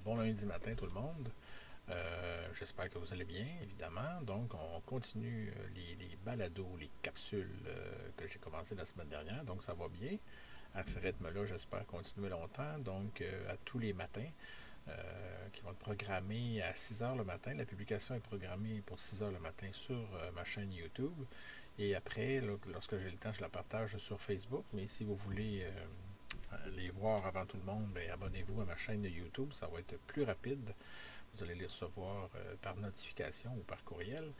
Bon lundi matin tout le monde. J'espère que vous allez bien, évidemment. Donc, on continue les balados, les capsules que j'ai commencé la semaine dernière. Donc, ça va bien. À ce rythme-là, j'espère continuer longtemps. Donc, à tous les matins, qui vont être programmés à 6 heures le matin. La publication est programmée pour 6 heures le matin sur ma chaîne YouTube. Et après, là, lorsque j'ai le temps, je la partage sur Facebook. Mais si vous voulez les voir avant tout le monde, ben, abonnez-vous à ma chaîne de YouTube. Ça va être plus rapide. Vous allez les recevoir par notification ou par courriel.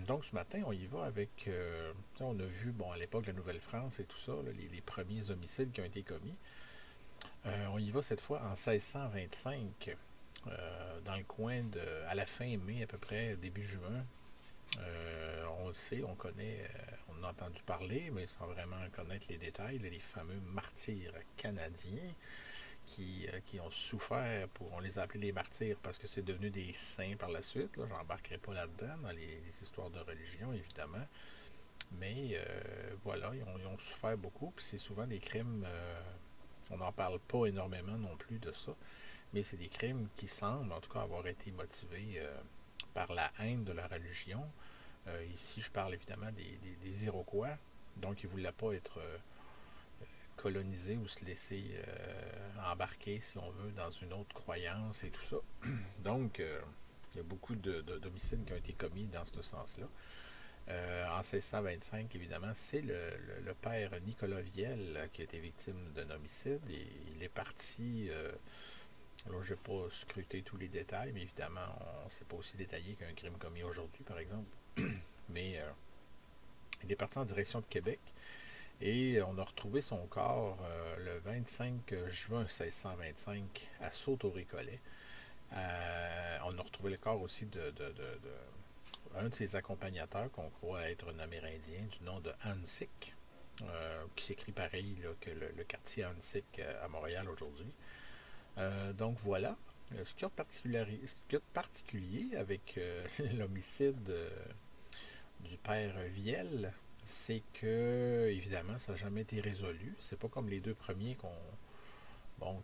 Donc ce matin, on y va avec... on a vu, bon, à l'époque, la Nouvelle-France et tout ça, là, les premiers homicides qui ont été commis. On y va cette fois en 1625, dans le coin de... à la fin mai, à peu près, début juin. On le sait, on connaît, on a entendu parler, mais sans vraiment connaître les détails, les fameux martyrs canadiens qui ont souffert, on les a appelés les martyrs parce que c'est devenu des saints par la suite. Là, j'embarquerai pas là-dedans, dans les histoires de religion, évidemment. Mais voilà, ils ont souffert beaucoup, puis c'est souvent des crimes, on n'en parle pas énormément non plus de ça, mais c'est des crimes qui semblent, en tout cas, avoir été motivés par la haine de la religion. Ici, je parle évidemment des Iroquois, donc ils ne voulaient pas être coloniser ou se laisser embarquer, si on veut, dans une autre croyance et tout ça. Donc, il y a beaucoup d'homicides qui ont été commis dans ce sens-là. En 1625, évidemment, c'est le père Nicolas Viel qui a été victime d'un homicide. Et il est parti, alors je n'ai pas scruté tous les détails, mais évidemment, on ne sait pas aussi détaillé qu'un crime commis aujourd'hui, par exemple. Mais il est parti en direction de Québec. Et on a retrouvé son corps le 25 juin 1625 à Sault-au-Récollet. On a retrouvé le corps aussi un de ses accompagnateurs qu'on croit être un Amérindien du nom de Hansik, qui s'écrit pareil là, que le quartier Hansik à Montréal aujourd'hui. Donc voilà. Ce qu'il y a de particulier avec l'homicide du père Viel, c'est que, évidemment, ça n'a jamais été résolu. C'est pas comme les deux premiers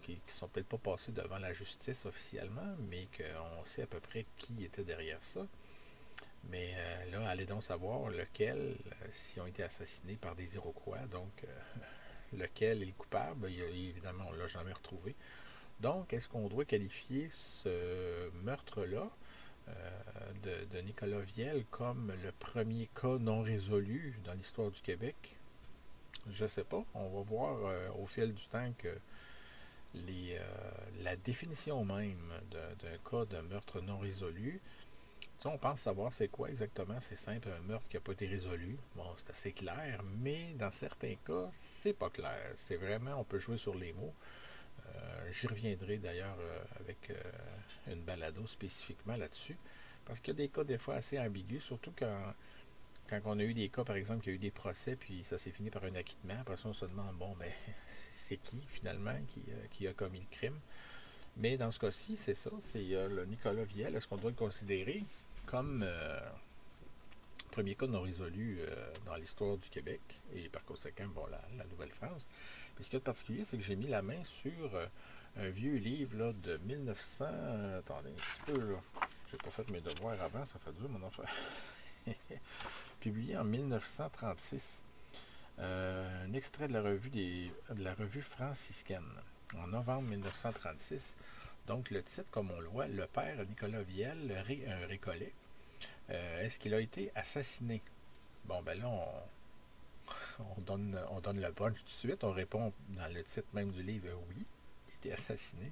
qui sont peut-être pas passés devant la justice officiellement, mais qu'on sait à peu près qui était derrière ça. Mais là, allez donc savoir lequel, s'ils ont été assassinés par des Iroquois, donc lequel est le coupable. Évidemment, on ne l'a jamais retrouvé. Donc, est-ce qu'on doit qualifier ce meurtre-là de Nicolas Viel comme le premier cas non résolu dans l'histoire du Québec? Je sais pas. On va voir au fil du temps que la définition même d'un cas de meurtre non résolu, on pense savoir c'est quoi exactement. C'est simple, un meurtre qui n'a pas été résolu. Bon, c'est assez clair, mais dans certains cas, c'est pas clair. C'est vraiment, on peut jouer sur les mots. J'y reviendrai d'ailleurs avec une balado spécifiquement là-dessus. Parce qu'il y a des cas des fois assez ambigus, surtout quand on a eu des cas, par exemple, qu'il y a eu des procès, puis ça s'est fini par un acquittement. Après ça, on se demande, bon, ben, c'est qui finalement qui a commis le crime? Mais dans ce cas-ci, c'est ça, c'est le Nicolas Viel. Est-ce qu'on doit le considérer comme premier cas non résolu dans l'histoire du Québec et par conséquent, bon, la Nouvelle-France? Puis ce qu'il y a de particulier, c'est que j'ai mis la main sur un vieux livre là, de 1900. Attendez un petit peu, là. J'ai pas fait mes devoirs avant, ça fait dur mon affaire. Publié en 1936. Un extrait de la revue franciscaine en novembre 1936. Donc le titre, comme on le voit, le père Nicolas Viel, un récollet. Est-ce qu'il a été assassiné? Bon, ben là, on donne le punch tout de suite. On répond dans le titre même du livre, oui, il a été assassiné.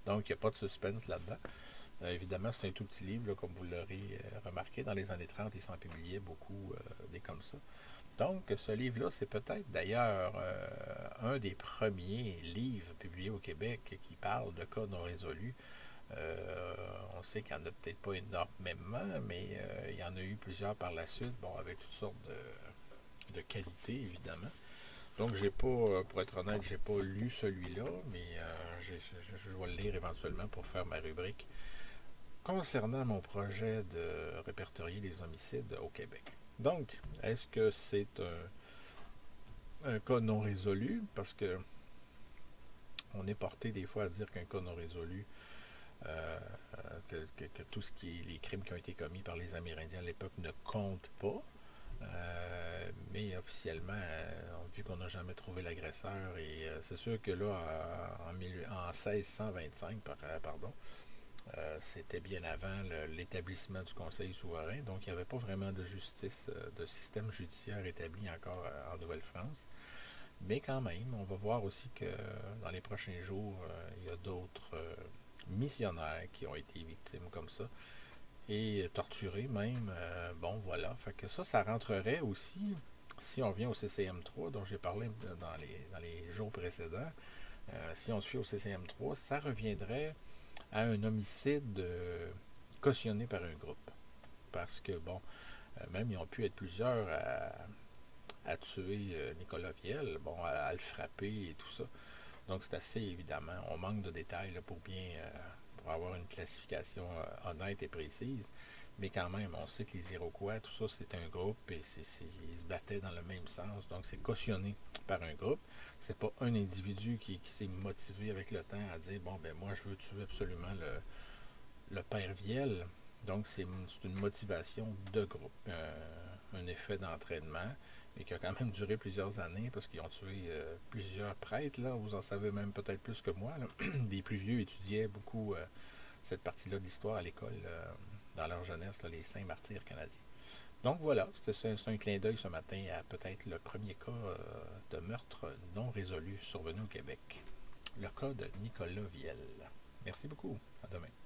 Donc, il n'y a pas de suspense là-dedans. Évidemment, c'est un tout petit livre, là, comme vous l'aurez remarqué. Dans les années 30, il s'en publiait beaucoup des comme ça. Donc, ce livre-là, c'est peut-être d'ailleurs un des premiers livres publiés au Québec qui parle de cas non résolus. On sait qu'il n'y en a peut-être pas énormément, mais il y en a eu plusieurs par la suite, bon, avec toutes sortes de qualités, évidemment. Donc, j'ai pas, pour être honnête, j'ai pas lu celui-là, mais je vais le lire éventuellement pour faire ma rubrique concernant mon projet de répertorier les homicides au Québec. Donc, est-ce que c'est un cas non résolu? Parce que on est porté des fois à dire qu'un cas non résolu, que tout ce qui est les crimes qui ont été commis par les Amérindiens à l'époque ne comptent pas. Mais officiellement, vu qu'on n'a jamais trouvé l'agresseur, et c'est sûr que là, en 1625, pardon, c'était bien avant l'établissement du Conseil souverain, donc il n'y avait pas vraiment de justice, de système judiciaire établi encore en Nouvelle-France. Mais quand même, on va voir aussi que dans les prochains jours, il y a d'autres missionnaires qui ont été victimes comme ça et torturés même. Bon, voilà. Fait que ça rentrerait aussi, si on revient au CCM3 dont j'ai parlé dans les jours précédents, si on se fie au CCM3, ça reviendrait à un homicide cautionné par un groupe. Parce que, bon, même ils ont pu être plusieurs à tuer Nicolas Viel, bon, à le frapper et tout ça. Donc c'est assez évidemment, on manque de détails là, pour avoir une classification honnête et précise. Mais quand même, on sait que les Iroquois, tout ça, c'est un groupe et ils se battaient dans le même sens. Donc c'est cautionné par un groupe. C'est pas un individu qui s'est motivé avec le temps à dire bon ben moi je veux tuer absolument le père Viel. Donc c'est une motivation de groupe, un effet d'entraînement, mais qui a quand même duré plusieurs années parce qu'ils ont tué plusieurs prêtres. Là, vous en savez même peut-être plus que moi. Là. Les plus vieux étudiaient beaucoup cette partie-là de l'histoire à l'école dans leur jeunesse, là, les saints martyrs canadiens. Donc voilà, c'est un clin d'œil ce matin à peut-être le premier cas de meurtre non résolu survenu au Québec. Le cas de Nicolas Viel. Merci beaucoup. À demain.